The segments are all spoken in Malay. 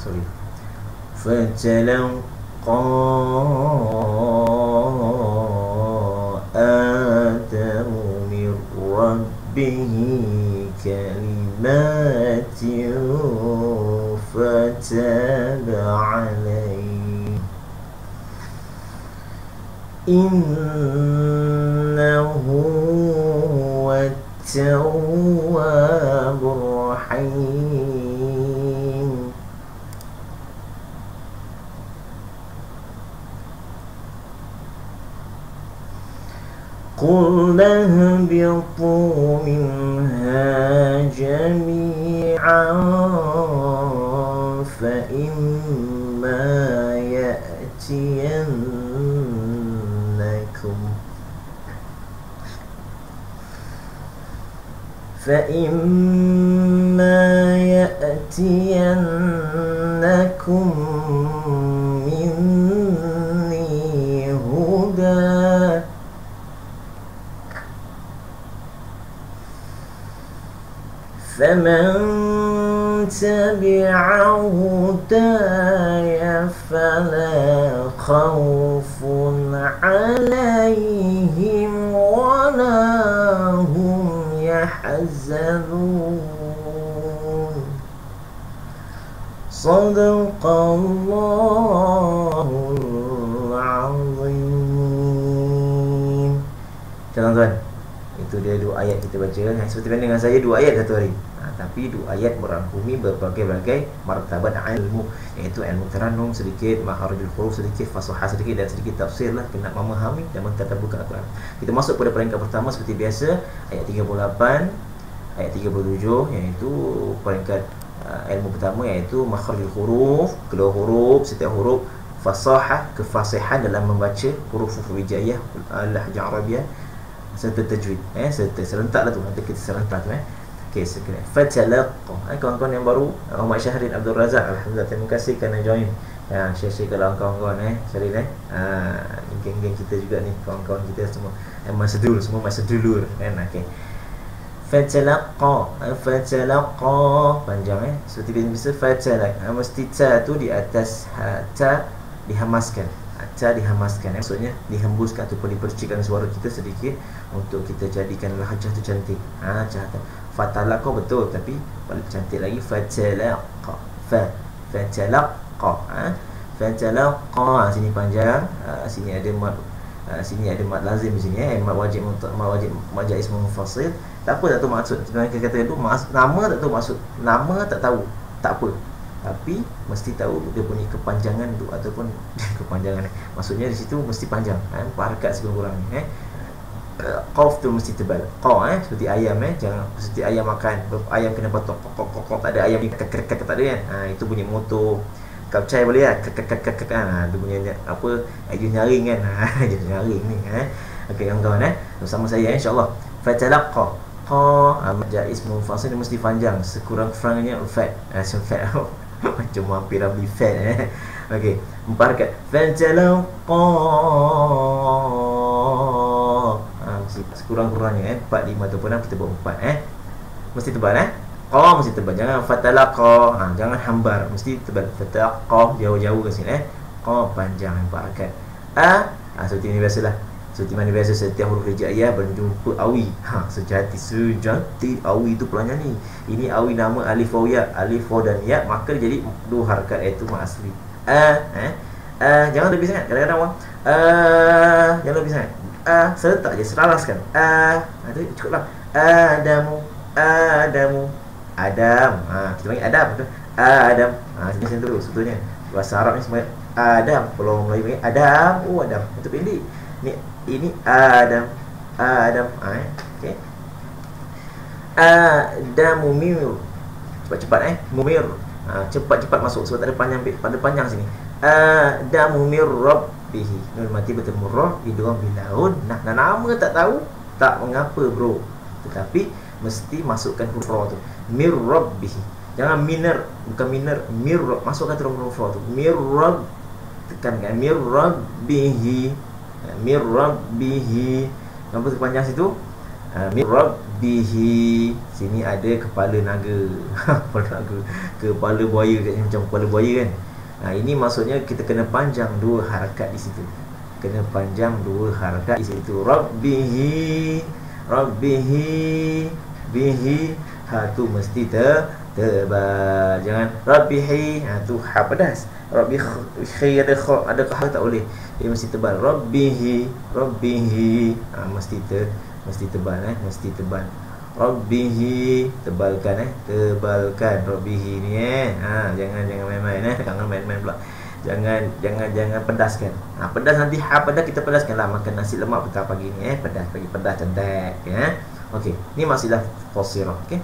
sorry, فتلقى آدم من ربه كلمات فتاب عليه إنه هو التواب الرحيم قل اهبطوا منها جميعا فإما يأتينكم مني هدى فمن تبع هداي فلا خوف عليهم ولا هم يحزنون صدق الله العظيم. Tuan-tuan, itu dia dua ayat kita baca. Seperti mana dengan saya, dua ayat satu hari. Tapi dua ayat merangkumi berbagai-bagai martabat ilmu, iaitu ilmu terannum sedikit, makharijul huruf sedikit, fasahah sedikit, dan sedikit tafsir lah, kena memahami dan mentadabburkan Al-Quran. Kita masuk pada peringkat pertama seperti biasa, ayat 38, ayat 37, iaitu peringkat ilmu pertama, iaitu makharijul huruf, keluar huruf, setiap huruf, fasahah, kefasihan dalam membaca huruf hijaiyah, lahjah Arabiah, serta tajwid, serta serentak lah tu, nanti kita serentak tu. Okey, sekali. Fatalaqqa. Kawan-kawan yang baru, Muhammad Syahrin Abdul Razak, alhamdulillah, terima kasih kerana join. Ya, share kalau kawan-kawan Syahrin geng-geng kita juga ni, kawan-kawan kita semua semua sedulur kan. Okey. Fatalaqqa panjang seperti biasa fatalaq. Mesti ta tu di atas ta dihamaskan. Ta dihamaskan, maksudnya dihembuskan ataupun dipercikkan suara kita sedikit untuk kita jadikan lahjah tu cantik. Cantik. Fatalaqqa betul, tapi paling cantik lagi fatalaqqa. Fatalaqqa. Fatalaqqa. Sini panjang, sini ada mad, sini ada mad lazim di sini, mad wajib mad jaiz munfasil. Tak apa, tak tahu maksud. Sebenarnya kita kata itu nama tak tahu maksud. Nama tak tahu, tak apa. Tapi mesti tahu dia punya kepanjangan tu ataupun kepanjangan. Maksudnya di situ mesti panjang, harakat sekurang-kurangnya. Qaf tu mesti tebal. Seperti ayam, jangan seperti ayam makan. Ayam kena batok kok tak ada ayam ni tak ada kan. Itu bunyi motor. Kapcai boleh lah. Dia punya apa? Dia nyaring kan. Dia nyaring ni. Okey, kawan-kawan bersama saya insya-Allah. Fatalaqqa. Jaiz munfasil dia mesti panjang, sekurang-kurangnya fat. Macam hampir beli fat. Okey, empat harakat. Fatalaqqa. Sekurang-kurangnya 4, 5 ataupun 6 kita buat 4 mesti tebal mesti tebal, jangan fatalaqqa, jangan hambar, mesti tebal. Fatalaqqa jauh-jauh ke sini panjang 4 harakat. Seperti ini biasalah, seperti mana biasa setiap huruf hijaiyah berjumpa awi. Sejati awi itu pelanjang ni. Ini awi nama alif waw ya, alif waw dan ya, maka jadi 2 harakat, iaitu mat asli. Jangan lebih sangat, kadang-kadang orang jangan lebih sangat. Serentak je, seralaskan. Itu cukuplah. Adam. Kita panggil Adam tu. Adam. Sini terus sebetulnya. Bahasa Arab ni semua Adam. Kalau Melayu panggil Adam. Adam. Itu pendek. Ini Adam. Okey. Adamu mimir. Cepat-cepat mumir. Cepat-cepat masuk sebab ada panjang sini. Adamu mir rabbihi. Nun mati bertemu ra, idgham bilaun. Nama tak tahu, tak mengapa bro. Tetapi mesti masukkan huruf ra tu. Mir rabbihi. Jangan miner, bukan miner, mir, masukkan terus huruf ra tu. Mir rabb, tekankan mir rabbihi. Mir rabbihi. Nampak panjang situ? Mir rabb Rabbihi. Sini ada kepala naga. Kepala naga, kepala buaya macam kepala buaya kan. Ini maksudnya kita kena panjang dua harakat di situ. Kena panjang dua harakat di situ. Rabbihi, Rabbihi, bihi. Tu mesti tebal. Jangan Rabbihi. Tu ha pedas. Rabbihi ada kha, ada kha tak boleh. Dia mesti tebal. Rabbihi, Rabbihi. Mesti tebal mesti tebal. Rabbihi, tebalkan tebalkan Rabbihi ni jangan main-main jangan main-main pula. Jangan pedaskan. Pedas nanti pedas kita pedaskanlah. Makan nasi lemak petang pagi ni pedas, bagi pedas cantik okey. Ni masihlah qasirah. Okey.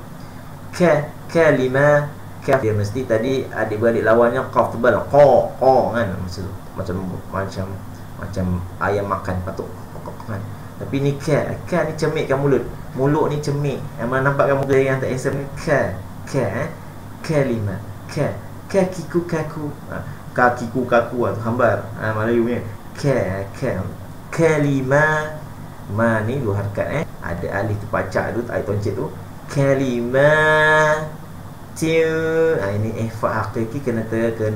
Kalima dia mesti tadi adik-beradik lawannya qaf tebal kan macam ayam makan patuk kan. Tapi ni ka ni cemikkan mulut ni cemik. Mana nampak kamu gaya yang tak handsome kalima kakiku kaku kakiku kaku tu hambar Melayu punya kalima. Ma ni dua harakat ada alif terpacak tu tak toncet tu. Kalima ini ihfa hakiki kena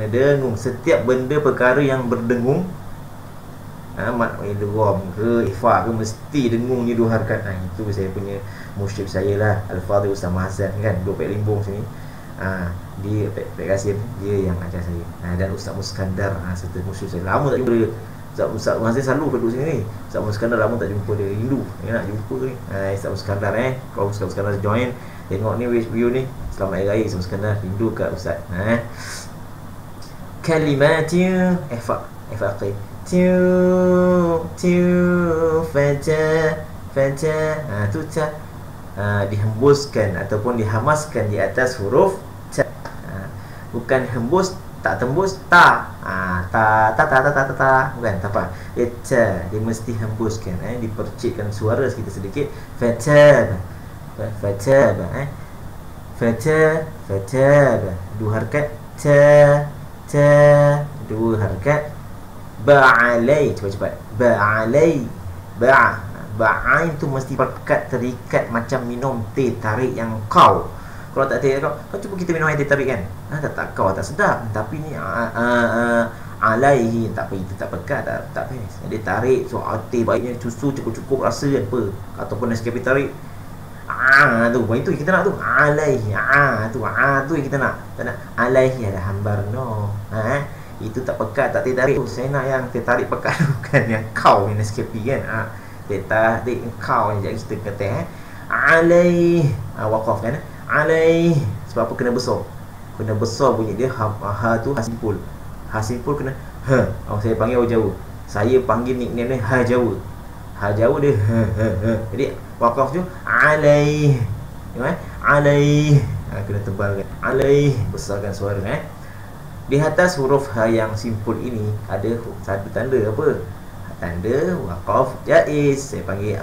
dengung. Setiap benda perkara yang berdengung mat idgham ke ihfa ke mesti dengung ni dua harakat. Itu saya punya musyrik saya lah, Al-Fadhil Ustaz Mahzan kan, dua Pek Limbung sini. Dia Pek Kasim dia yang ajar saya. Dan Ustaz Muskandar serta musyrik saya. Lama tak jumpa dia. Ustaz Mahzan selalu duduk sini ni. Ustaz Muskandar lama tak jumpa dia, rindu dia nak jumpa ni. Ustaz Muskandar kalau Ustaz Muskandar join tengok ni view ni, selamat hari raya Ustaz Muskandar, rindu kat Ustaz. Kalimati ihfa fata tu ta dihembuskan ataupun dihamaskan di atas huruf ta. Bukan hembus, tak tembus ta. Bukan tak apa. Dia mesti hembuskan dipercikkan suara kita sedikit. Fataba dua harakat. Ta dua harakat. Ba'alai, cepat-cepat. Ba'ain tu mesti pekat, terikat macam minum teh tarik yang kau. Kalau tak teh kau cuba kita minum air teh tarik kan, tak kau tak sedap. Tapi ni alaihi tak apa, itu tak pekat, tak best. Dia tarik so teh baiknya susu cukup rasa kan apa, ataupun Nescafe tarik tu itu kita nak tu alaihi tu yang kita nak. Tak nak alaihi ada hambar no. Itu tak pekat, tak teh tarik tu. Saya nak yang teh tarik pekat bukan yang kau yang Nescafe kan. Teh tarik kau yang kita kata alaih waqaf kan. Alaih sebab apa kena besar bunyi dia. Ha tu hasimpul kena saya panggil orang Jawa, saya panggil nickname dia ha Jawa dia jadi waqaf tu alaih alaih kena tebalkan alaih, besarkan suara Di atas huruf ha yang simpul ini ada satu tanda apa? Tanda waqaf jaiz. Saya panggil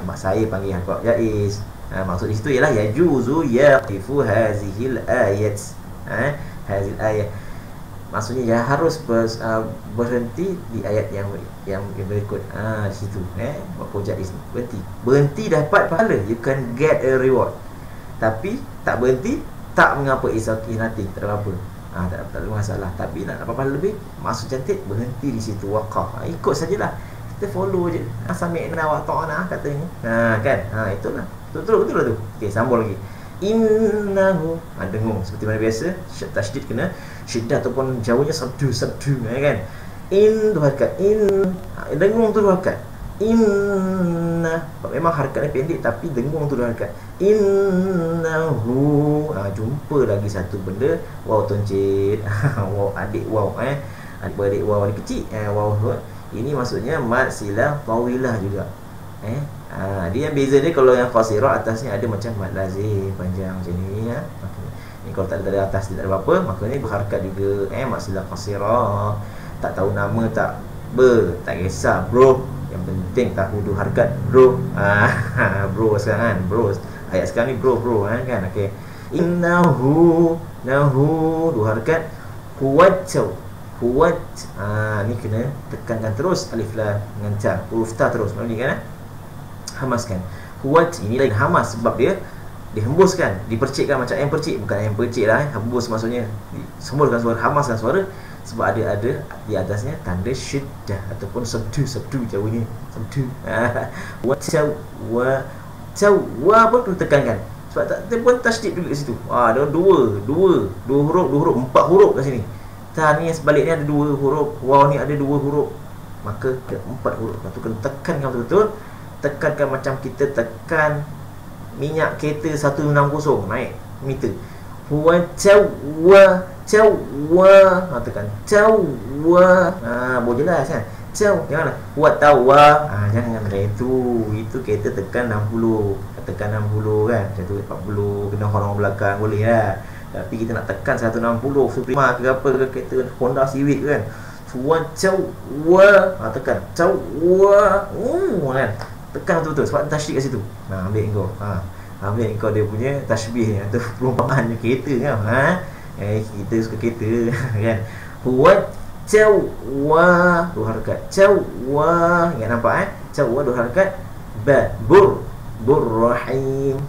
waqaf jaiz. Maksud di situ ialah yajuzu yaqifu hazihil ayat. Hazil ayat. Maksudnya harus berhenti di ayat yang berikut. Di situ waqaf jaiz berhenti dapat pahala. You can get a reward. Tapi tak berhenti tak mengapa, is nothing, tak ada apa. Tak ada masalah. Tapi nak dapat pahala lebih, maksud cantik, berhenti di situ waqaf. Ikut sajalah. Kita follow je. Sami'na wa ta'na katanya. Kan? Itulah. Betul tu. Okey, sambung lagi. Innahu. Dengung seperti mana biasa. Tasydid kena syiddah ataupun jauhnya sabdu kan. In tu harakat. Dengung tu harakat. Inna. Memang harakatnya pendek tapi dengung tu harakat. Innahu. Jumpa lagi satu benda. Waw toncit. Waw adik waw adik waw ni kecil. Waw ini maksudnya mad silah tawilah juga. Dia yang beza dia, kalau yang qasirah atasnya ada macam mad lazim panjang macam ni Ni kalau tak ada dari atas tidak ada apa-apa, maka ni berharakat juga. Mad silah qasirah. Tak tahu nama tak tak kisah bro, yang penting tahu dua harakat bro. Bro sekarang kan, bro ayat sekarang ni bro kan. Okey, innahu dua harakat. Huwat ni kena tekankan terus alif lam dengan ta, huruf ta terus ni kan. Hamaskan. Huwat ini lain hamas sebab dia dihembuskan, dipercikkan macam ayam percik, bukan ayam percik lah, hembus maksudnya semburkan suara, hamaskan suara, sebab ada di atasnya tanda syiddah ataupun sabdu Jawanya sabdu. Wa pun tu tekankan, sebab tak pun tasydid juga kat situ. Ada dua huruf, 4 huruf kat sini. Ta ni sebaliknya ada 2 huruf, waw ni ada 2 huruf, maka ada 4 huruf. Lepas tu kena tekankan betul-betul, tekankan macam kita tekan minyak kereta 160 naik meter. Huwa cawwa, tekan cawwa. Boleh jelas kan? Jangan huwa tawwa. Jangan macam itu kereta tekan 60, tekan 60 kan, macam tu 40 kena orang belakang boleh lah. Tapi kita nak tekan 160 Suprema ke apa ke, kereta Honda Civic kan, huwa cawwa, tekan cawwa, kan, tekan betul-betul sebab tasydid kat situ. Ambil engkau dia punya tasbih atau perumpamaan kereta kan. Kita suka kereta kan. Huwa cawwa, 2 harakat, cawwa, ingat nampak cawwa 2 harakat. Burrahim,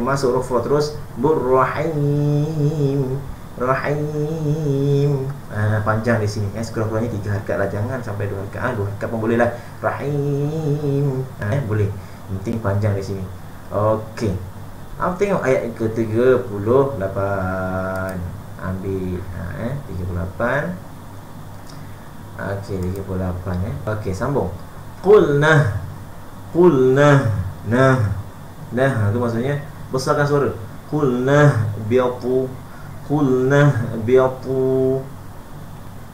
masuk huruf terus, burrahim, rahim. Panjang di sini sekurang-kurangnya 3 harakat lah, jangan sampai 2 harakat. 2 harakat pun boleh lah, rahim. Boleh, penting panjang di sini. Okey, tengok ayat ke-38. Ambil 38. Okey, 38 Okey, sambung. Qulna, nah tu maksudnya besarkan suara. Qulna biatu, qulna biatu,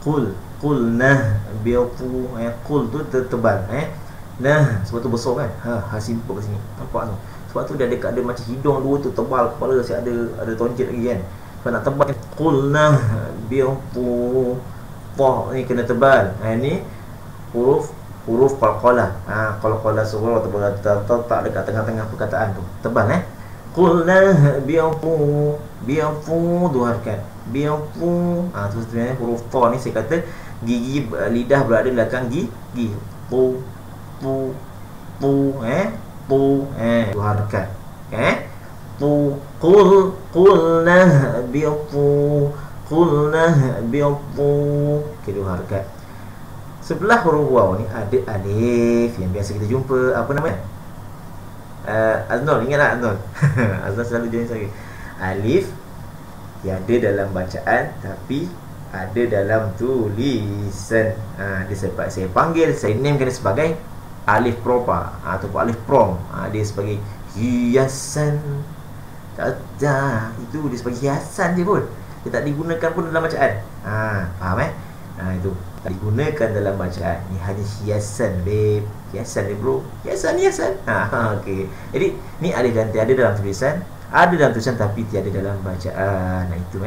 qulna biatu. Qul tu tebal nah, sebab tu besar kan. Ha simple kat sini, nampak tu. Sebab tu dia ada macam hidung 2 tu tebal, kepala si ada tonjit lagi kan. Sebab nak tebal, qulna biatu, ta ni kena tebal. Ini huruf qalqalah. Qalqalah suara tebal, tak dekat tengah-tengah perkataan tu tebal. Qulna biatu, 2 harakat, biatu. Tu sebenarnya huruf ta ni saya kata gigi lidah berada di belakang gigi. Tu 2 harakat. Qulna biatu, 2 harakat. Sebelah huruf waw ni ada alif yang biasa kita jumpa. Apa namanya? Aznul, ingat tak Aznul? Aznul selalu join saya. Alif yang ada dalam bacaan tapi ada dalam tulisan. Saya panggil, saya namekan dia sebagai alif propa ataupun alif prom. Dia sebagai hiasan. Itu dia sebagai hiasan je pun, dia tak digunakan pun dalam bacaan. Faham itu tak digunakan dalam bacaan. Ni hanya hiasan, babe. Hiasan ni bro, hiasan. Okey, jadi ni alif dan tiada dalam tulisan, ada dalam tulisan tapi tiada dalam bacaan. Itu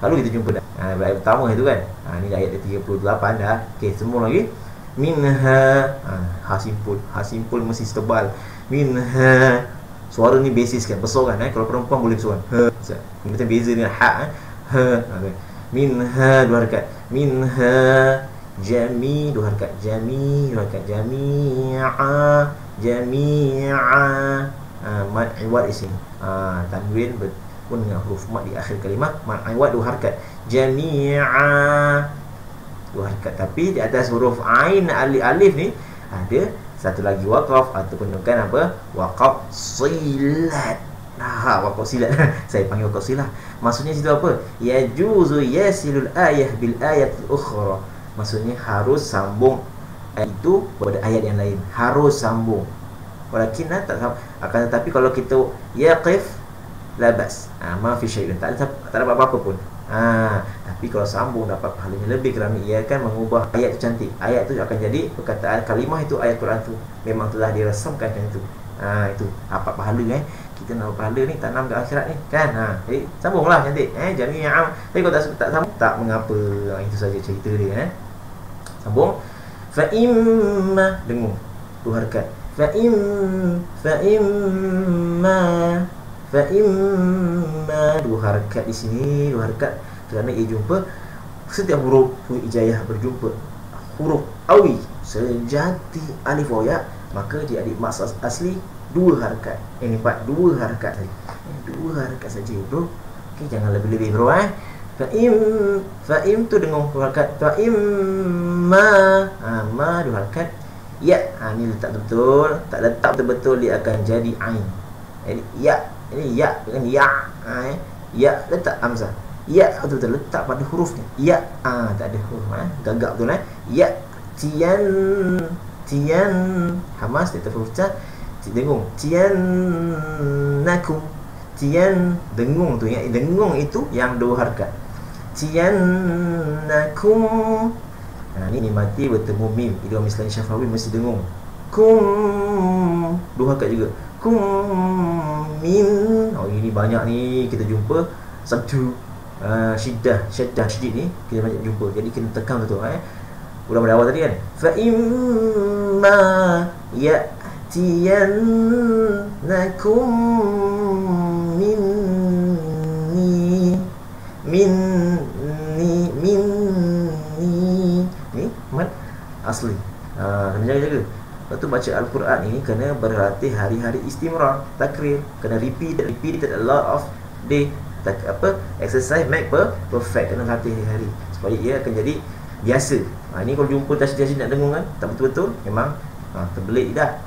lalu kita jumpa ayat pertama itu kan. Ni ayat 38 dah. Okey, semua lagi. Minha, ha simpul mesti tebal. Minha, suara ni basis kan, besar kan. Kalau perempuan boleh suara kita beza dengan okay. Minha 2 harakat, minha jami 2 harakat, jami 2 harakat, jami'a mad iwad di sini. Tanwin pun dengan huruf mad di akhir kalimah, mad iwad 2 harakat, jami'a 2 harakat. Tapi di atas huruf ain alif ni ada satu lagi waqaf ataupun bukan apa, waqaf silat. Waqaf silat. Saya panggil waqaf silat. Maksudnya situ apa? Yajuzu yasilul ayah bil ayat ukhra. Maksudnya harus sambung ayat itu pada ayat yang lain, harus sambung. Walakin tak akan, tetapi kalau kita yaqif labas, ma fi syai'in, tak dapat apa-apa pun. Tapi kalau sambung dapat pahalanya lebih kerana ia akan mengubah ayat itu cantik. Ayat itu akan jadi perkataan kalimah itu, ayat Quran tu memang telah dirasamkan macam itu. Itu dapat pahala kita nak pahala ni tanam ke akhirat ni kan. Jadi sambunglah cantik jami'ah. Tapi kalau tak sambung tak mengapa. Itu saja cerita dia. Sambung. Fa imma, dengung 2 harakat. Fa imma 2 harakat di sini, 2 harakat kerana ia jumpa setiap huruf hijaiyah berjumpa huruf awi sejati alif waw ya, maka dia ada maksud asli 2 harakat. Ini 4, 2 harakat saja. 2 harakat saja, bro. Okey, jangan lebih-lebih, bro. Fa'im tu dengung 2 harakat. Fa'im ma 2 harakat. Ya, ni letak betul. Tak letak betul-betul dia akan jadi ain. Jadi ya, ini ya bukan ya. Ya letak hamzah. Ya betul-betul letak pada hurufnya. Ya, tak ada huruf, gagap betul. Ya tian hamas dia huruf ta, dengung. Nakum. Tian dengung tu, ya, dengung itu yang 2 harakat. Nakum. Ni mati bertemu mim, idgham islami syafawi mesti dengung. Kum 2 harakat juga. Kum min. Ini banyak ni kita jumpa satu syiddah syidid ni kita banyak jumpa. Jadi kena tekan betul. Ulang pada awal tadi kan. Fa imma ya'tiyannakum minni ni mat asli. Kena jaga. Lepas tu baca Al-Quran ini kena berlatih hari-hari istimrar, takrir, kena repeat a lot of day. Exercise make perfect, kena latih hari-hari supaya ia akan jadi biasa. Ini kalau jumpa tasydid nak dengung kan, tak betul-betul memang terbelit dah.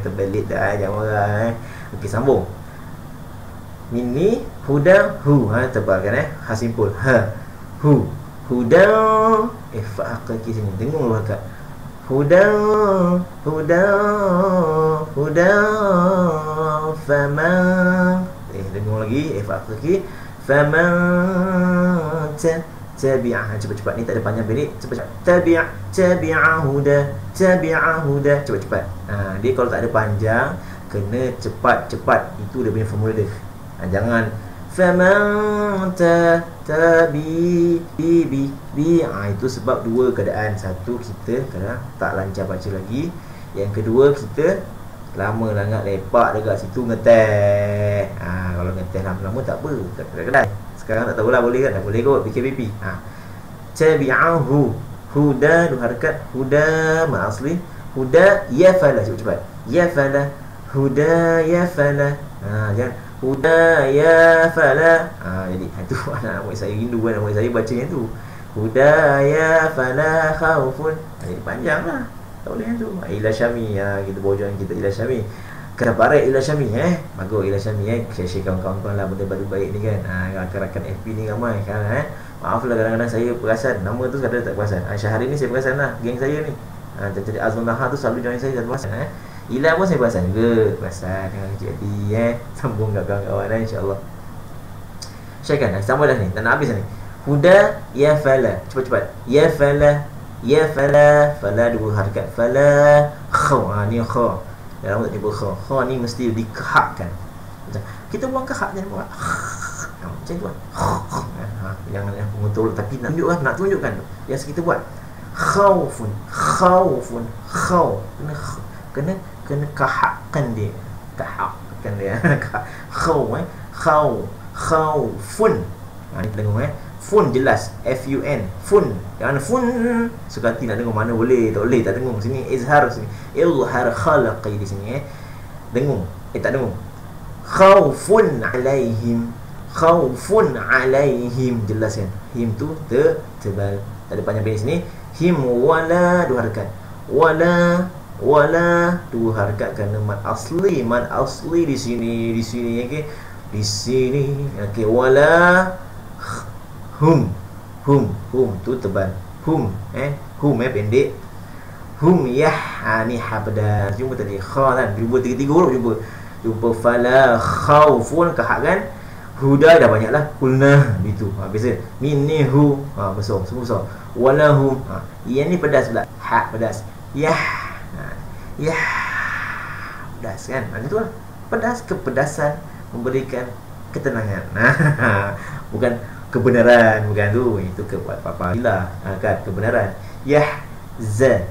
Terbelit dah, jangan marah. Okey, sambung. Mini huda hu, tebalkan simpul. Hu huda fa'aqi sini dengung lu akak. Huda fama dengung lagi fa'aqi fama tabi'ah. Cepat-cepat ni tak ada panjang pendek, cepat-cepat. Tabi'a huda cepat-cepat. Dia kalau tak ada panjang kena cepat-cepat, itu dia punya formula dia. Jangan faman tabi bi. Itu sebab 2 keadaan. Satu, kita kadang tak lancar baca lagi. Yang kedua, kita lama sangat lepak dekat situ ngeteh. Kalau ngeteh lama-lama tak apa, kedai. Sekarang tak tahulah boleh kan? Tak boleh kot PKPP. Tabi'ahu huda 2 harakat. Huda ma asli. Huda ya fala, cepat-cepat. Ya fala. Huda ya fala. Jangan huda ya fala. Jadi itu anak murid saya rindu kan, murid saya baca yang tu. Huda ya fala khaufun. Jadi panjang lah. Tak boleh yang tu. Ila Syami, kita bojong kita Ila Syami. Kena barat Ila Syami bagus Ila Syami share kawan-kawan lah benda baru baik ni kan. Rakan-rakan FP ni ramai kan. Maaf lah kadang-kadang saya perasan nama tu kadang tak perasan. Syahari ni saya perasan lah, geng saya ni. Jadi Azman Naha tu selalu join saya, tak perasan. Ila pun saya perasan juga, perasan dengan jadi sambung kat kawan-kawan insya-Allah. Syairkan sambung dah ni, tak nak habis dah ni. Huda ya fala, cepat-cepat. Ya fala fala 2 harakat. Fala kha, ni kha. Dalam tak jumpa kha. Kha ni mesti dikehakkan. Macam kita buang kehak jangan buat. Macam tu. Jangan mengutul tapi nak tunjukkan, yang kita buat. Khaufun. Kena kahakkan dia. Kahakkan dia. Khaufun. Ni dengung fun jelas, F-U-N, fun. Jangan fun suka hati nak dengung, mana boleh, tak boleh, tak dengung. Sini izhar, sini ilhar khalaqi di sini dengung, tak dengung. Khaufun alaihim jelas kan. Him tu tebal, tak ada panjang pendek sini. Him wala 2 harakat. Wala 2 harakat kerana mad asli di sini okey. Di sini okey. Wala hum tu tebal. Hum pendek. Hum ni ha pedas. Jumpa tadi kha kan, jumpa 3 huruf jumpa fala khaufun kahak kan. Huda dah banyak lah, kulna gitu. Biasa minni hu besar, semua besar. Walahum yang ni pedas pula, ha pedas. Pedas kan. Itu lah pedas, kepedasan memberikan ketenangan. Bukan kebenaran, bukan tu. Itu kepapailah kan, kebenaran. Za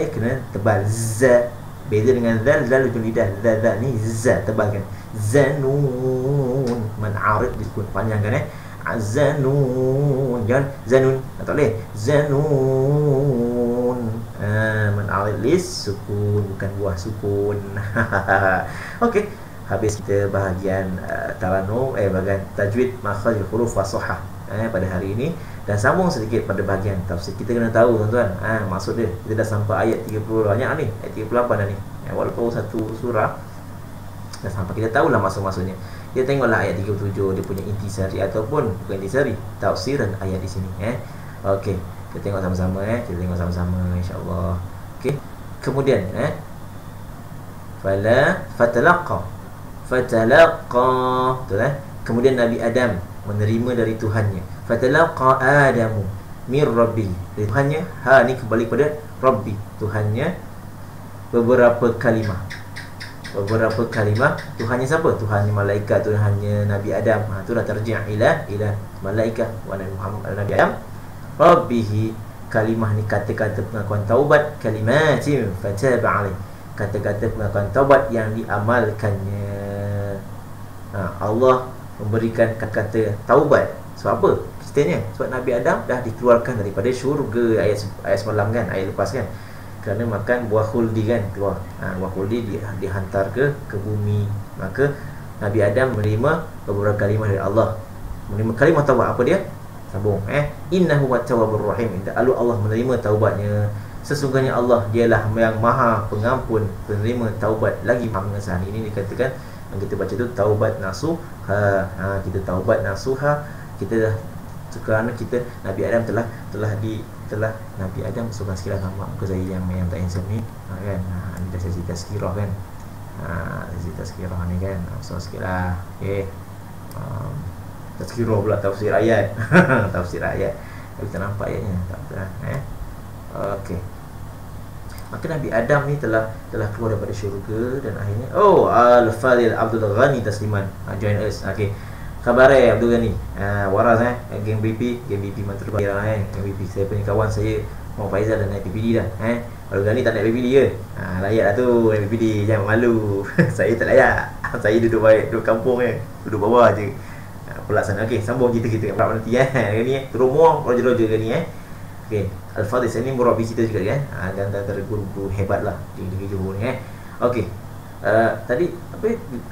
kena tebal. Za beza dengan zal ujung lidah. Za ni za tebal kan. Zanun man'arid disebut panjang kan Zanun, jangan zanun, tak boleh. Zanun Man a'rid lis sukun, bukan buah sukun. Okey, habis kita bahagian taranum, bahagian tajwid makhraj huruf wasahah pada hari ini, dan sambung sedikit pada bahagian tafsir. Kita kena tahu tuan-tuan, maksud dia. Kita dah sampai ayat 30 banyak ni, ayat 38 dah ni. Walaupun satu surah dah sampai, kita tahulah maksud-maksudnya. Kita tengoklah ayat 37, dia punya intisari ataupun bukan intisari, tafsiran ayat di sini. Okey, kita tengok sama-sama. Kita tengok sama-sama insya-Allah. Okey. Kemudian fatalaqa. Betul Kemudian Nabi Adam menerima dari Tuhannya. Fatalaqa Adamu mir Rabbi. Dari Tuhannya, ni kembali pada Rabbi, Tuhannya, beberapa kalimah. Beberapa kalimah. Tuhannya siapa? Tuhannya malaikat, Tuhannya Nabi Adam. Itulah tarji' ila malaikat wa Nabi Adam. Rabbihi, kalimah ni kata-kata pengakuan taubat, kalimatin fataba alaih, kata-kata pengakuan taubat yang diamalkannya. Allah memberikan kata-kata taubat. Sebab apa? Ceritanya sebab Nabi Adam dah dikeluarkan daripada syurga. Ayat semalam kan, ayat lepas kan, kerana makan buah khuldi kan, keluar. Buah khuldi dihantar ke bumi. Maka Nabi Adam menerima beberapa kalimah dari Allah. Menerima kalimah taubat. Apa dia? Sambung. Innahu wat-tawwabur rahim. Lalu Allah menerima taubatnya. Sesungguhnya Allah dialah yang maha pengampun, penerima taubat lagi maha pengasih. Ini dikatakan yang kita baca tu taubat nasuha. Kita taubat nasuha. Kita dah, kerana kita Nabi Adam telah Nabi Adam seorang sekirah nama muka saya yang tak handsome ni kan. Ni dah saya cerita sekirah kan. Cerita sekirah ni kan. Seorang sekirah. Tazkirah pula tafsir ayat. Tafsir ayat. Kita nampak ayatnya tak betul. Okey. Maka Nabi Adam ni telah keluar daripada syurga dan akhirnya Al-Fadil Abdul Ghani Tasliman join us. Okey. Khabar Abdul Ghani. Waras geng BP mantu terbaik geng BP. Saya punya kawan saya Muhammad Faizal dah naik PPD dah. Abdul Ghani tak naik PPD ke? Layak lah tu naik PPD, jangan malu. Saya tak layak. Saya duduk baik, duduk kampung duduk bawah je. Pelaksanaan. Okey, sambung kita berapa nanti ni turun muang roja-roja ke ni Okey, Al-Fadhil sini murabi kita juga kan. Dan antara guru-guru hebat lah di negeri Johor ni Okey. Tadi apa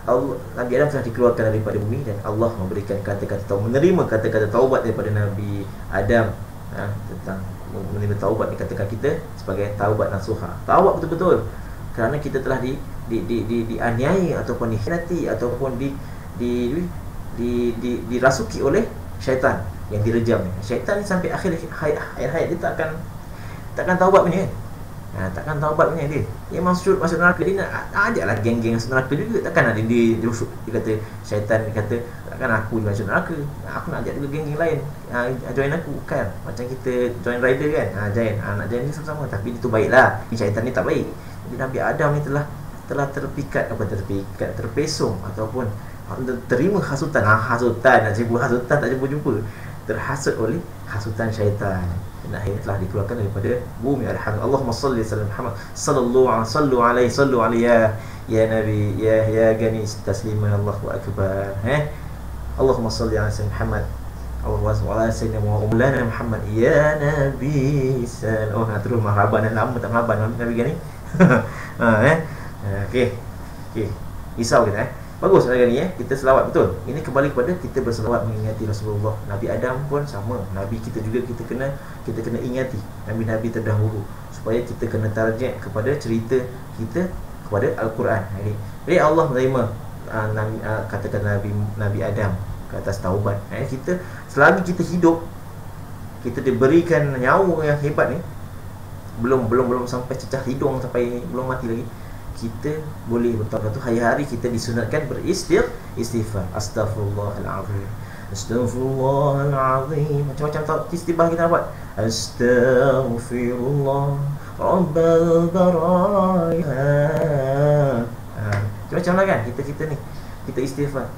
Allah, Nabi Adam telah dikeluarkan daripada bumi dan Allah memberikan kata-kata taubat, menerima kata-kata taubat daripada Nabi Adam tentang menerima taubat. Dikatakan kita sebagai taubat nasuha. Taubat betul-betul kerana kita telah dianiaya ataupun dikhianati ataupun dirasuki oleh syaitan yang direjam ni. Syaitan ni sampai akhir hayat dia takkan taubat punya takkan taubat punya dia masuk neraka. Dia nak ajaklah geng-geng masuk neraka juga. Takkan ada dia kata syaitan, dia kata takkan aku masuk neraka, aku nak ajak juga geng-geng lain join aku kan. Macam kita join rider kan, nak join ni sama-sama, tapi itu baiklah. Syaitan ni tak baik. Jadi Nabi Adam ni telah terpesong ataupun terima hasutan. Nak sebut hasutan tak jumpa. Terhasut oleh hasutan syaitan. Dan akhirnya telah dikeluarkan daripada bumi. Alhamdulillah. Allahumma salli Muhammad sallu alaihi ya Nabi ya gani tasliman Allahu akbar. Allahumma salli ala sayyidina Muhammad Allahumma sayyidina Muhammad ya Nabi terus marhaban dan lama tak marhaban Nabi gani. Okey. Risau kita Bagus hari ni kita selawat betul. Ini kembali kepada kita berselawat mengingati Rasulullah. Nabi Adam pun sama. Nabi kita juga kita kena ingati nabi-nabi terdahulu supaya kita kena tarjek kepada cerita kita kepada Al-Quran. Jadi Allah menerima kata-kata Nabi Adam ke atas taubat. Kita selagi kita hidup, kita diberikan nyawa yang hebat ni, belum sampai cecah hidung, sampai belum mati lagi, kita boleh bertaubat tu hari-hari. Kita disunatkan beristighfar. Astaghfirullahalazim. Macam-macam istighfar kita dapat. Astaghfirullah Rabbal baraya. Macam-macam lah kan kita ni. Kita istighfar.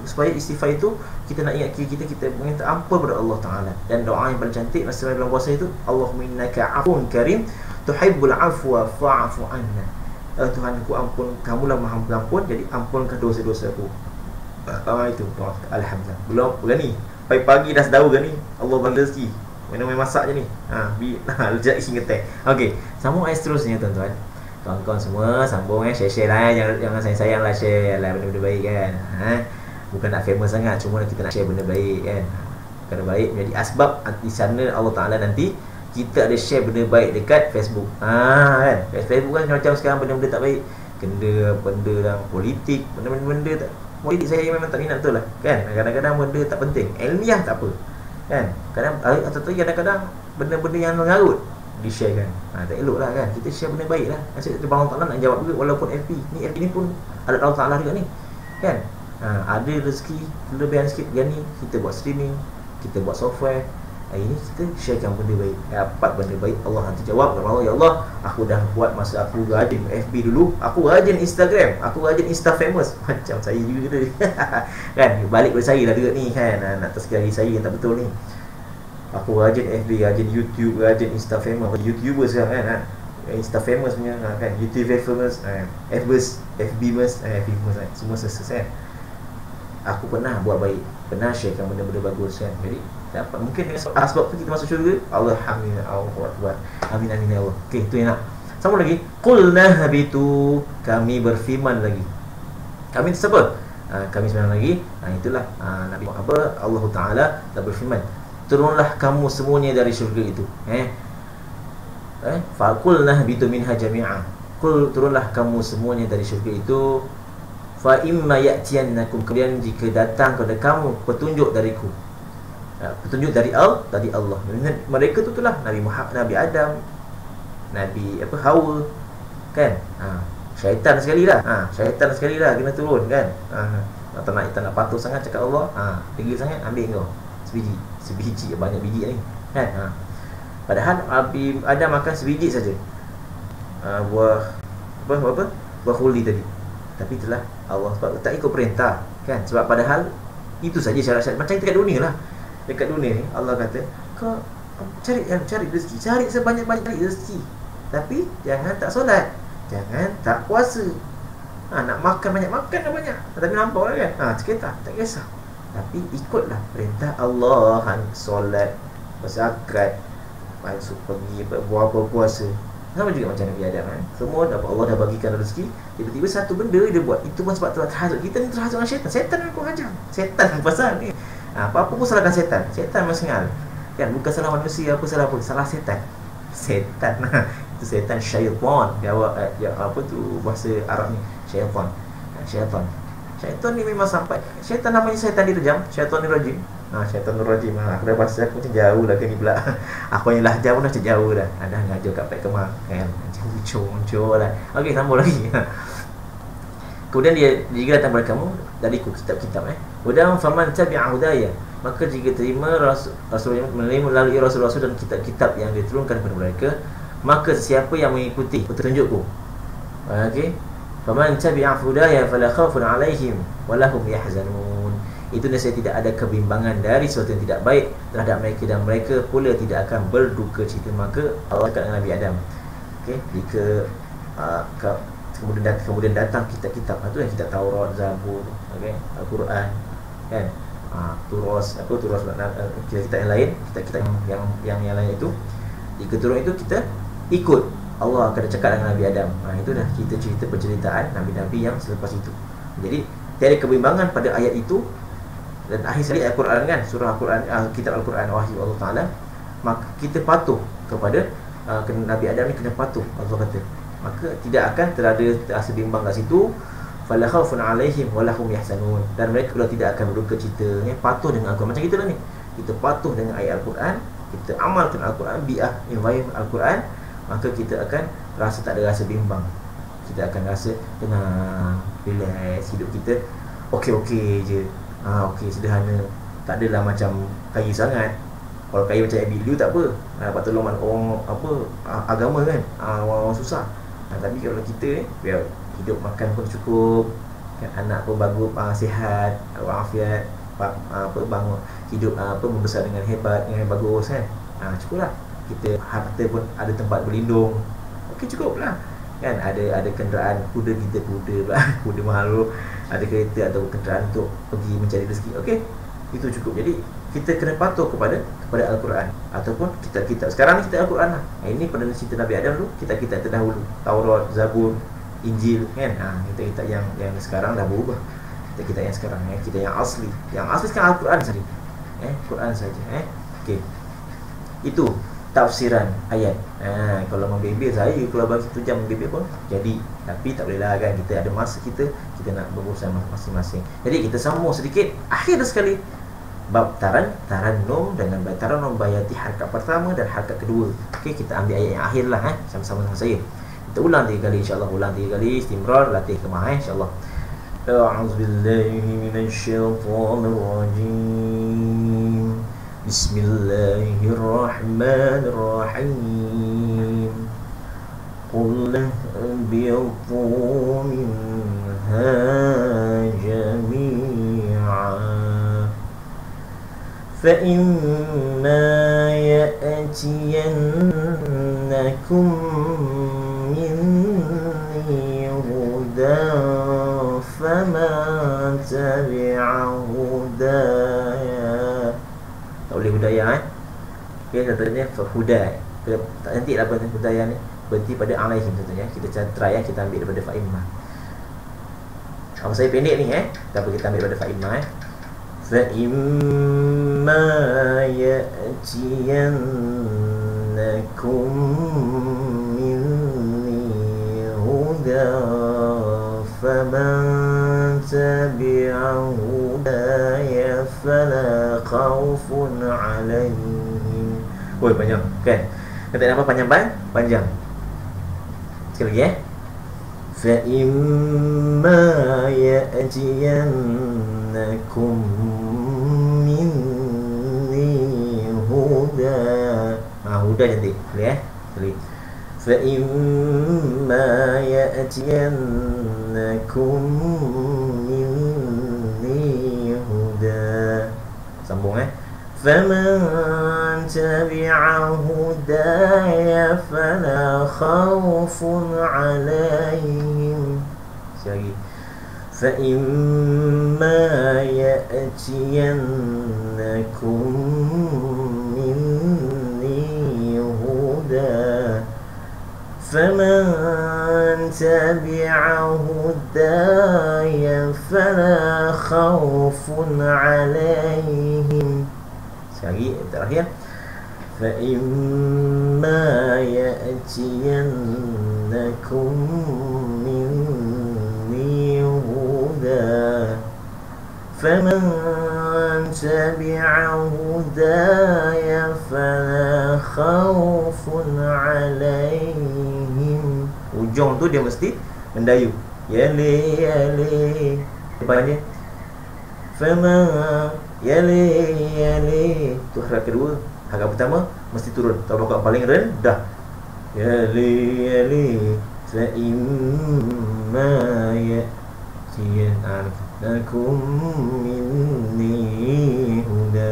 Supaya istighfar itu kita nak ingat kita minta ampun kepada Allah Ta'ala. Dan doa yang paling cantik masa dalam puasa itu, Allahumma innaka afun karim tuhibbul afwa fa'fu anna. Tuhanku ampun, kamulah maha pengampun, jadi ampunkan dosa-dosaku. Itu doa. Alhamdulillah. Belum berani pagi-pagi dah sedau kan ni, Allah bagi rezeki. Minum masak je ni. Lejat isi ngeteh. Okey, sambung ayat seterusnya tuan-tuan. Kawan-kawan semua sambung share-share lah jangan sayang-sayang lah, share lah benda-benda baik kan. Bukan nak famous sangat, cuma kita nak share benda baik kan. Benda baik menjadi asbab di sana Allah Taala nanti kita ada share benda baik dekat Facebook. Kan. Facebook kan macam sekarang benda-benda tak baik. Benda dalam politik, benda tak politik saya memang tak minat betul lah kan. Kadang-kadang benda tak penting, ilmiah tak apa kan. Kadang-kadang benda-benda yang mengarut di share kan. Tak elok lah kan. Kita share benda baik lah. Asyik Allah Ta'ala nak jawab juga. Walaupun FB ni pun ada Allah Ta'ala juga ni kan. Ada rezeki kelebihan sikit yang ni, kita buat streaming, kita buat software. Ini kita sharekan benda baik, dapat benda baik, Allah nanti jawab. Allah, ya Allah, aku dah buat masa aku rajin FB dulu, aku rajin Instagram, aku rajin Insta famous. Macam saya juga tu kan, balik kepada saya lah juga ni kan. Nak tersekali saya yang tak betul ni. Aku rajin FB, rajin YouTube, rajin Insta famous. YouTuber sekarang kan, Insta famous punya kan, YouTube famous, FB famous kan. Semua seses kan. Aku pernah buat baik, pernah sharekan benda-benda bagus kan. Jadi dapat mungkin sebab tu kita masuk syurga. Alhamdulillah, Allahu Akbar. Amin amin ya Allah. Okey, tu yang nak. Sama lagi, qulna habitu, kami berfirman lagi. Kami itu siapa? Kami sebenarnya lagi. Itulah Nabi Muhammad, Allah Taala dah berfirman, turunlah kamu semuanya dari syurga itu. Fa qulna habitu minha jami'a. Qul, turunlah kamu semuanya dari syurga itu. Fa imma ya'tiyannakum, kemudian jika datang kepada kamu petunjuk dariku, petunjuk dari Allah. Mereka tu itulah Nabi Muhammad, Nabi Adam, Nabi Hawa kan. Syaitan sekali lah. Syaitan sekali lah kena turun kan. Tak nak patuh sangat cakap Allah, tinggi sangat, ambil kau sebiji banyak biji ni kan. Padahal Nabi Adam makan sebiji saja, buah khuli tadi. Tapi itulah Allah sebab tak ikut perintah kan. Sebab padahal itu saja syarat-syarat. Macam dekat dunia lah. Dekat dunia ni Allah kata, kau cari rezeki, cari sebanyak-banyak rezeki, tapi jangan tak solat, jangan tak puasa. Nak makan banyak tapi nampak lah kan. Sekitar tak kisah, tapi ikutlah perintah Allah. Solat, zakat, masuk pergi buat puasa. Sama juga macam Nabi Adam kan. Semua dapat, Allah dah bagikan rezeki. Tiba-tiba satu benda dia buat, itu pun sebab terhasut. Kita ni terhasut dengan syaitan. Syaitan yang kau hajar. Syaitan pasal ni. Apa-apa pun salahkan syaitan. Syaitan masingal kan. Bukan salah manusia, apa salah pun, salah syaitan. Syaitan. Itu syaitan, syaitan. Apa tu bahasa Arab ni? Syaitan. Syaitan ni memang sampai. Syaitan namanya syaitan direjam. Syaitan dirajim. Syaitan rajim. Aku dah bahasa aku macam jauh lah kan ni pula. Aku yang lahjah pun dah macam jauh dah. Dah ngajar kat Pek Kemang kan. Macam ucur lah. Okey, sambung lagi. Kemudian dia jika datang kepada kamu dariku kitab-kitab Hudam faman tabi'a hudaya, maka jika terima melalui rasul-rasul dan kitab-kitab yang diturunkan kepada mereka, maka siapa yang mengikuti petunjukku. Okey. Faman tabi'a hudaya fala khaufun 'alaihim wa lahum yahzanun. Itu saya tidak ada kebimbangan dari sesuatu yang tidak baik terhadap mereka, dan mereka pula tidak akan berduka cita. Maka Allah kata dengan Nabi Adam, okey, jika kemudian datang kitab-kitab, itu yang kitab Taurat, Zabur, okey, Al-Quran kan, kitab yang lain, kitab yang lain itu, jika turun itu kita ikut. Allah akan cakap dengan Nabi Adam. Itu dah kita cerita penceritaan nabi-nabi yang selepas itu. Jadi tiada kebimbangan pada ayat itu. Dan akhir sekali Al-Quran kan, surah Al-Quran, kitab Al-Quran, wahyu Allah Ta'ala. Maka kita patuh kepada Nabi Adam ni, kena patuh. Allah kata, maka tidak akan terasa bimbang kat situ. Fala khaufun 'alaihim wa lahum yahzanun, dan mereka pula tidak akan berduka cita. Patuh dengan Al-Quran. Macam kita lah ni, kita patuh dengan ayat Al-Quran, kita amalkan Al-Quran, bi'ah environment Al-Quran, maka kita akan rasa tak ada rasa bimbang. Kita akan rasa tenang, relax, hidup kita okey-okey je. Okey, sederhana. Tak adalah macam kaya sangat. Kalau kaya macam Abilu tak apa, dapat tolong orang agama kan, orang susah. Tapi kalau kita biar hidup makan pun cukup kan, anak pun bagus, sihat, walafiat, bangun hidup membesar dengan hebat, dengan bagus kan. Cukuplah. Kita harta pun ada tempat berlindung. Okey, cukuplah. Kan ada kenderaan, kuda kita kuda mahal, ada kereta atau kenderaan untuk pergi mencari rezeki. Okey, itu cukup. Jadi kita kena patuh kepada Al-Quran ataupun kitab-kitab. Sekarang ni kita Al-Quran lah. Ini pada cerita Nabi Adam dulu, kitab-kitab terdahulu, Taurat, Zabur, Injil kan. Kitab-kitab yang sekarang dah berubah. Kitab-kitab yang sekarang kita yang asli. Yang asli sekarang Al-Quran saja. Quran saja. Okey. Itu tafsiran ayat. Kalau membebel saya kalau bagi 1 jam membebel pun jadi, tapi tak boleh lah kan, kita ada masa kita nak berurusan masing-masing. Jadi kita sambung sedikit akhir sekali bab tarannum dengan bab tarannum bayati harakat pertama dan harakat kedua. Okey, kita ambil ayat yang akhir lah sama-sama dengan saya. Kita ulang 3 kali insya-Allah, ulang 3 kali istimrar latih kemah insya-Allah. A'udzubillahi minasyaitonir rajim. Bismillahirrahmanirrahim. Qul ihbitu minha jami'an فإما يأتينكم مني هدى فمن تبع هدايا. Tak boleh hudaya Okay, contohnya huda. Tak nanti apa hudaya ni berhenti pada alaihim contohnya. Kita try kita ambil daripada fa'imma. Apa saya pendek ni tapi kita ambil daripada fa'imma فَإِمَّا يَأْتِيَنَّكُمْ مِنِّي هُدًى فَمَنْ تَبِعَ هُدَايَ فَلَا خَوْفٌ عَلَيْهِمْ. Oi, panjang kan? Kata apa panjang? Panjang. Sekali lagi فَإِمَّا يَأْتِيَنَّكُمْ مِنِّي هُدًى. Huda cantik. Boleh Sekali. فَإِمَّا يَأْتِيَنَّكُمْ مِنِّي هُدًى. Sambung فَمَنْ تَبِعَ هُدَايَ فَلَا خَوْفٌ عَلَيْهِمْ. Sekali lagi. فَإِمَّا يَأْتِيَنَّكُمْ مِنِّي هُدًى فَمَنْ تَبِعَ هُدَايَ فَلَا خَوْفٌ عَلَيْهِمْ. Sekali terakhir. فَإِمَّا يَأْتِيَنَّكُمْ مِنِّي هُدًى فَمَنْ تَبِعَ هُدَايَ فَلَا خَوْفٌ عَلَيْهِمْ. Ujung tu dia mesti mendayu. Yali depannya فَمَنْ Yali tu harakat kedua. Harakat pertama mesti turun. Tabaqah paling rendah. Yali فَإِمَّا يَأْتِيَنَّكُمْ مِنِّي هُدًى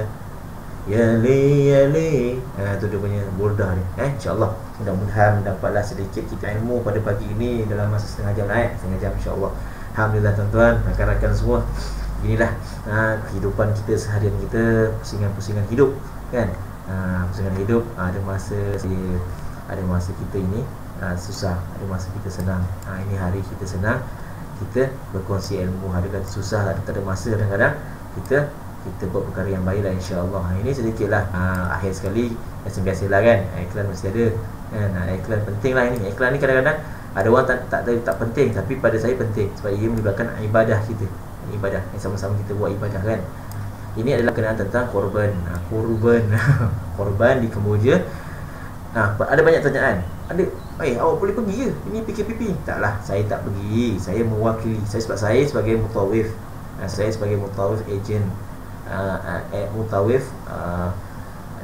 Yali tu dia punya burdah ni. InsyaAllah mudah-mudahan dapatlah sedikit kita ilmu pada pagi ini dalam masa setengah jam setengah jam insyaAllah. Alhamdulillah tuan-tuan, rakan-rakan semua. Inilah kehidupan kita seharian kita, pusingan-pusingan hidup kan. Pusingan hidup, ada masa kita ini susah, ada masa kita senang. Ini hari kita senang, kita berkongsi ilmu. Ada kata susah, tak ada masa kadang-kadang kita buat perkara yang baiklah insya-Allah. Ini sedikitlah akhir sekali macam biasalah kan. Iklan mesti ada kan. Iklan pentinglah ini. Iklan ni kadang-kadang ada orang tak penting, tapi pada saya penting sebab ia menyebabkan ibadah kita. Ibadah yang sama-sama kita buat ibadah kan. Ini adalah kenaan tentang korban. Korban di Kemboja. Ada banyak tanyaan. Awak boleh pergi ke? Ini PKPP. Taklah, saya tak pergi. Saya mewakili. Sebab saya sebagai mutawif. Saya sebagai mutawif ejen mutawif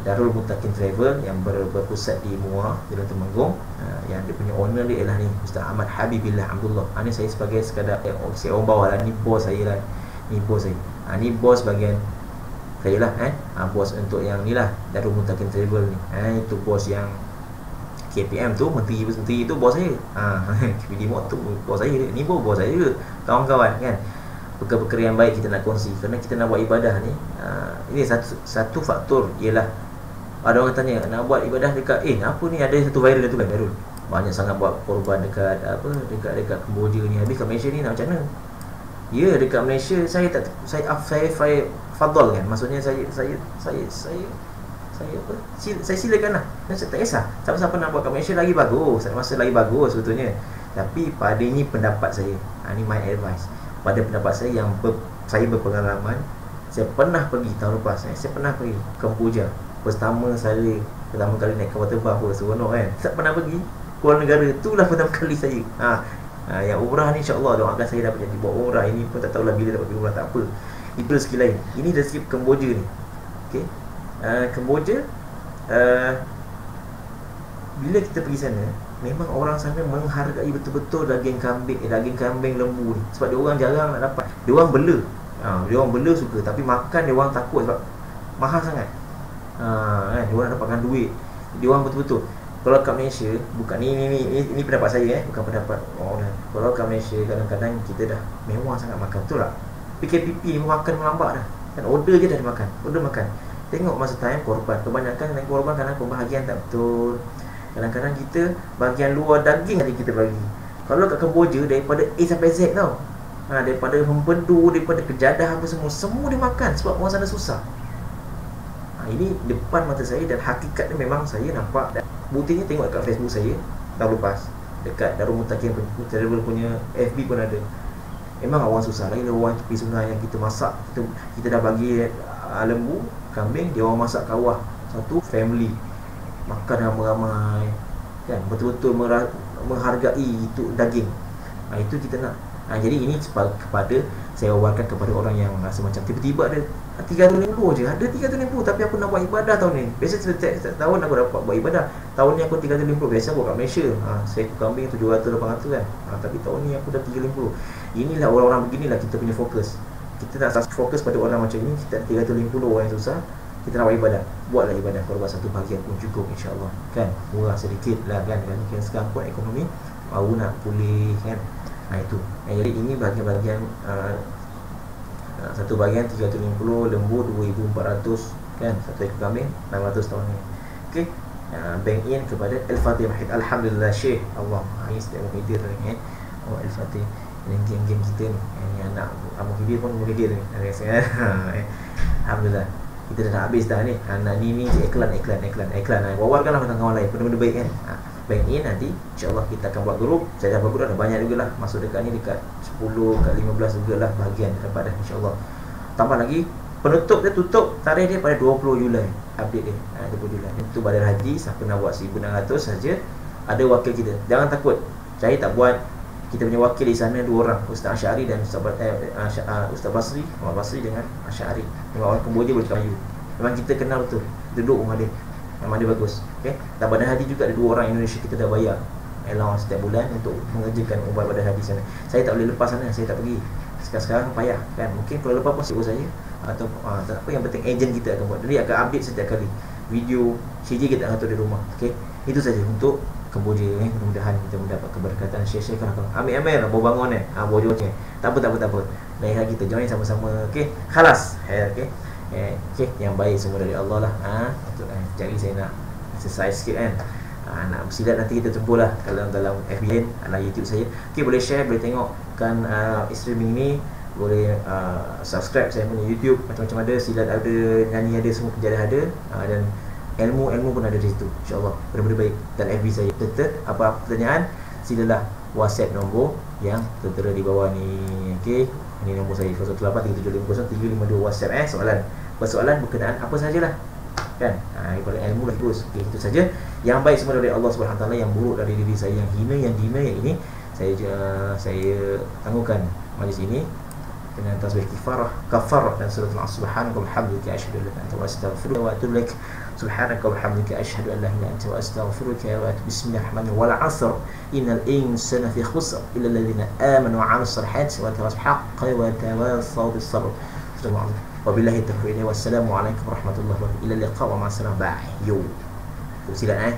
Darul Muttaqin Travel yang berpusat di Muar, Jalan Temenggung. Yang dia punya owner dia ialah ni Ustaz Ahmad Habibillah Abdullah. Ni saya sebagai sekadar saya orang bawah lah. Ni bos saya lah. Ni bos saya. Ni bos bahagian saya lah bos untuk yang ni lah Darul Muttaqin Travel ni. Itu bos yang KPM tu, menteri tu bos saya. KPD Mod tu bos saya. Ni bos saya juga. Kawan-kawan kan. perkara-perkara yang baik kita nak kongsi, kerana kita nak buat ibadah ni. Ini satu faktor ialah ada orang tanya nak buat ibadah dekat apa ni, ada satu viral tu kan, viral banyak sangat buat korban dekat dekat Kemboja ni. Habis kat Malaysia ni nak macam mana? Ya, dekat Malaysia saya fadal kan, maksudnya saya apa, saya silakan lah, saya tak kisah siapa-siapa nak buat kat Malaysia lagi bagus, saya rasa lagi bagus sebetulnya. Tapi pada ini pendapat saya, ini my advice pada pendapat saya yang saya berpengalaman. Saya pernah pergi tahun lepas, saya pernah pergi Kemboja pertama kali naik kapal terbang apa seronok kan. Tak pernah pergi keluar negara, itulah pertama kali saya. Yang umrah ni insya-Allah doakan saya dapat jadi buat umrah. Ini pun tak tahulah bila dapat pergi umrah, tak apa, itu rezeki lain. Ini rezeki Kemboja ni. Okey, Kemboja, bila kita pergi sana, memang orang sana menghargai betul-betul daging kambing lembu ni. Sebab dia orang jarang nak dapat. Dia orang bela. Dia orang bela suka, tapi makan dia orang takut sebab mahal sangat. Kan, dia orang nak dapatkan duit. Dia orang betul-betul. Kalau kat Malaysia, bukan ini pendapat saya, bukan pendapat orang lain. Kalau kat Malaysia kadang-kadang kita dah mewah sangat makan, betul tak? PKPP makan melambat dah. Kan order je dah makan. Tengok masa time korban, kebanyakan naik korban kerana pembahagian tak betul. Kadang-kadang kita bahagian luar daging ada kita bagi. Kalau kat Kemboja daripada A sampai Z tau, daripada hempedu, daripada kejadah apa semua dia makan sebab orang sana susah. Ini depan mata saya dan hakikatnya memang saya nampak. Dan buktinya tengok kat Facebook saya tahun lepas, dekat Darul Mutakin Travel punya FB pun ada. Memang orang susah. Lagi orang tepi sungai yang kita masak, kita dah bagi lembu, kambing, dia orang masak kawah, satu family makan ramai-ramai kan, betul-betul menghargai itu daging. Itu kita nak. Jadi ini kepada saya wawarkan kepada orang yang rasa macam tiba-tiba ada 350 je, ada 350 tapi aku nak buat ibadah tahun ni. Biasa setiap tahun aku dapat buat ibadah. Tahun ni aku 350, biasa buat kat Malaysia seekor kambing 700-800 kan. Tapi tahun ni aku dah 350. Inilah orang-orang beginilah kita punya fokus. Kita tak fokus pada orang macam ini. Kita 350 orang yang susah, kita nak buat ibadah, buatlah ibadah. Kalau buat satu bahagian pun cukup insya-Allah kan. Murah sedikit lah kan. Mungkin sekarang pun ekonomi baru nak pulih kan. Itu. Jadi ini bahagian-bahagian satu bahagian 350 lembu 2400 kan, satu ekor kambing 600 tahun ni. Okey. Bank in kepada Al-Fatih Wahid. Alhamdulillah Syekh Allah. Ini setiap muhidir ni Al-Fatih. Ini geng-geng kita ni. Ini anak muhidir pun muhidir ni. Alhamdulillah. Kita dah habis dah ni. Anak ni iklan. Wawarkanlah tentang kawan lain, benda-benda baik kan. Bank in nanti insya-Allah kita akan buat grup. Saya dah buat grup dah banyak jugalah. Masuk dekat ni dekat 10 kat 15 jugalah bahagian dapat dah insya-Allah. Tambah lagi penutup dia, tutup tarikh dia pada 20 Julai. Update dia 20 Julai. Itu badal haji, siapa nak buat 1600 saja ada wakil kita. Jangan takut. Saya tak buat. Kita punya wakil di sana 2 orang, Ustaz Asy'ari dan Ustaz Basri, Muhammad Basri dengan Asy'ari. Memang orang Kemboja boleh cakap Melayu. Memang kita kenal betul. Duduk rumah dia. Memang dia bagus. Okey. Dan badal haji juga ada 2 orang Indonesia kita dah bayar allowance setiap bulan untuk mengerjakan ubat badal haji sana. Saya tak boleh lepas sana, saya tak pergi. Sekarang payah kan. Mungkin kalau lepas pun CEO saya atau tak apa, yang penting ejen kita akan buat. Jadi akan update setiap kali. Video CJ kita akan atur di rumah. Okey. Itu saja untuk Kemboja ni. Mudah-mudahan kita mendapat keberkatan. Share kan. Amin baru bangun baru join. Tak apa. Lain hari kita join sama-sama. Okey. Khalas. Okey. Okey, yang baik semua dari Allah lah. Jadi saya nak exercise sikit kan. Nak bersilat nanti kita tempuhlah dalam FB dalam YouTube saya. Okey, boleh share, boleh tengokkan streaming ni, boleh subscribe saya punya YouTube, macam-macam ada, silat ada, nyanyi ada, semua penjara ada, dan ilmu pun ada di situ. InsyaAllah benda-benda baik. Dan FB saya. Apa pertanyaan, silalah WhatsApp nombor yang tertera di bawah ni. Okey, ini nombor saya 01837500352 WhatsApp. Soalan berkenaan apa sajalah kan. Daripada ilmu lah terus. Okey, itu saja. Yang baik semua dari Allah Subhanahu Wa Taala, yang buruk dari diri saya, yang hina, yang dina, yang ini saya tangguhkan majlis ini dengan tasbih kafarah dan surah Al-Subhanaka wa bihamdika asyhadu an la ilaha illa anta astaghfiruka wa atubu ilaik. Subhanaka wa bihamdika asyhadu an la ilaha illa anta astaghfiruka wa atubu. Bismillahirrahmanirrahim. Wal 'asr innal insana fi khusr illa alladhina amanu wa 'amilus salihati wa tawassaw bil haqqi wa tawassaw bis sabr. Wabillahi taufiq. Wassalamu alaikum warahmatullahi wabarakatuh. Ila liqa wa ma'assalam. Bye. Yo. Silakan